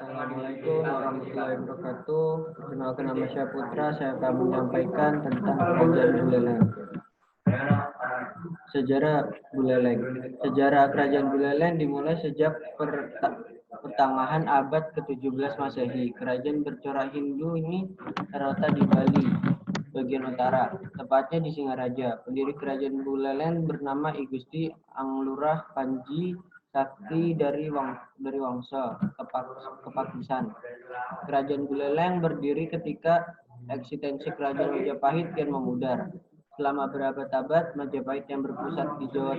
Assalamualaikum warahmatullahi wabarakatuh. Perkenalkan, nama saya Putra. Saya akan menyampaikan tentang Kerajaan Buleleng. Sejarah Buleleng. Sejarah Kerajaan Buleleng dimulai sejak pertengahan abad ke-17 Masehi. Kerajaan bercorak Hindu ini terletak di Bali, bagian utara, tepatnya di Singaraja. Pendiri Kerajaan Buleleng bernama I Gusti Anglurah Panji Sakti dari Wangsa Kepakisan. Kerajaan Buleleng berdiri ketika eksistensi Kerajaan Majapahit kian memudar. Selama berabad-abad, Majapahit yang berpusat di Jawa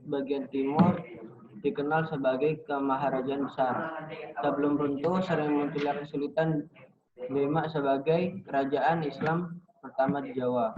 bagian timur dikenal sebagai Kemaharajaan Besar. Sebelum runtuh, sering munculnya kesulitan Demak sebagai kerajaan Islam pertama di Jawa.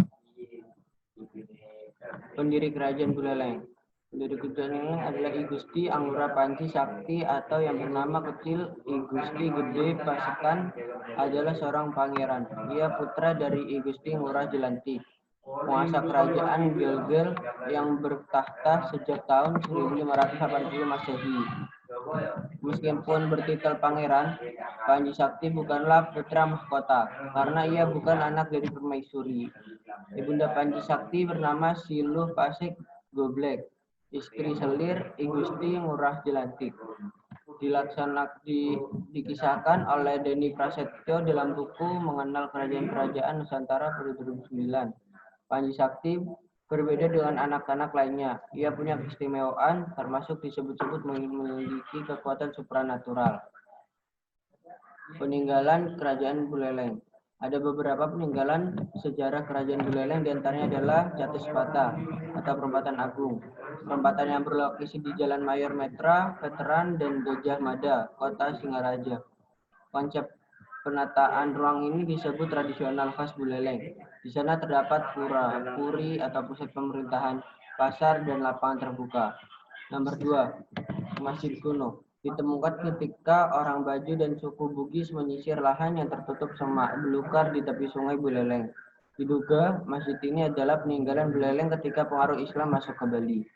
Pendiri Kerajaan Buleleng. Pendiri Kerajaan Buleleng adalah I Gusti Anglurah Panji Sakti atau yang bernama kecil I Gusti Gede Pasekan, adalah seorang pangeran. Ia putra dari I Gusti Ngurah Jelantik, penguasa kerajaan Gelgel yang bertahta sejak tahun 1580 Masehi. Meskipun bertitel pangeran, Panji Sakti bukanlah putra mahkota karena ia bukan anak dari permaisuri. Ibunda Panji Sakti bernama Siluh Pasik Goblek, istri selir I Gusti Ngurah Jelantik. Dikisahkan oleh Denny Prasetyo dalam buku Mengenal Kerajaan-Kerajaan Nusantara pada 2009. Panji Sakti berbeda dengan anak-anak lainnya. Ia punya keistimewaan, termasuk disebut-sebut memiliki kekuatan supranatural. Peninggalan Kerajaan Buleleng. Ada beberapa peninggalan sejarah Kerajaan Buleleng, diantaranya adalah Catusepata atau Perempatan Agung. Perempatan yang berlokasi di Jalan Mayor Metra, Veteran, dan Gajah Mada, Kota Singaraja. Konsep penataan ruang ini disebut tradisional khas Buleleng. Di sana terdapat pura, puri atau pusat pemerintahan, pasar, dan lapangan terbuka. Nomor 2, Masjid Kuno. Ditemukan ketika orang Baju dan suku Bugis menyisir lahan yang tertutup semak belukar di tepi sungai Buleleng. Diduga masjid ini adalah peninggalan Buleleng ketika pengaruh Islam masuk ke Bali.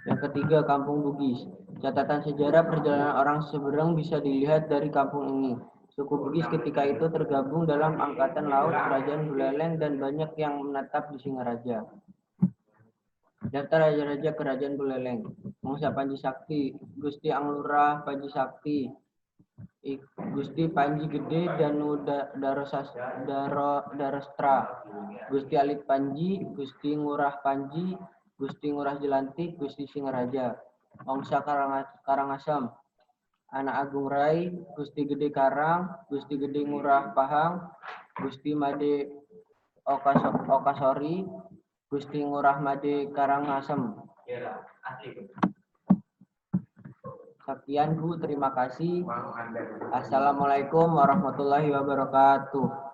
Yang ketiga, Kampung Bugis. Catatan sejarah perjalanan orang seberang bisa dilihat dari kampung ini. Suku Bugis ketika itu tergabung dalam Angkatan Laut Kerajaan Buleleng dan banyak yang menetap di Singaraja. Daftar Raja-Raja Kerajaan Buleleng. Mangsa Panji Sakti, Gusti Anglurah Panji Sakti, Gusti Panji Gede Danu Darostra, Gusti Alit Panji, Gusti Ngurah Panji, Gusti Ngurah Jelantik, Gusti Singaraja. Mangsa Karangasem, Anak Agung Rai, Gusti Gede Karang, Gusti Gede Ngurah Pahang, Gusti Made Okasori, Gusti Ngurah Made Karangasem. Sekian Bu, terima kasih. Assalamualaikum warahmatullahi wabarakatuh.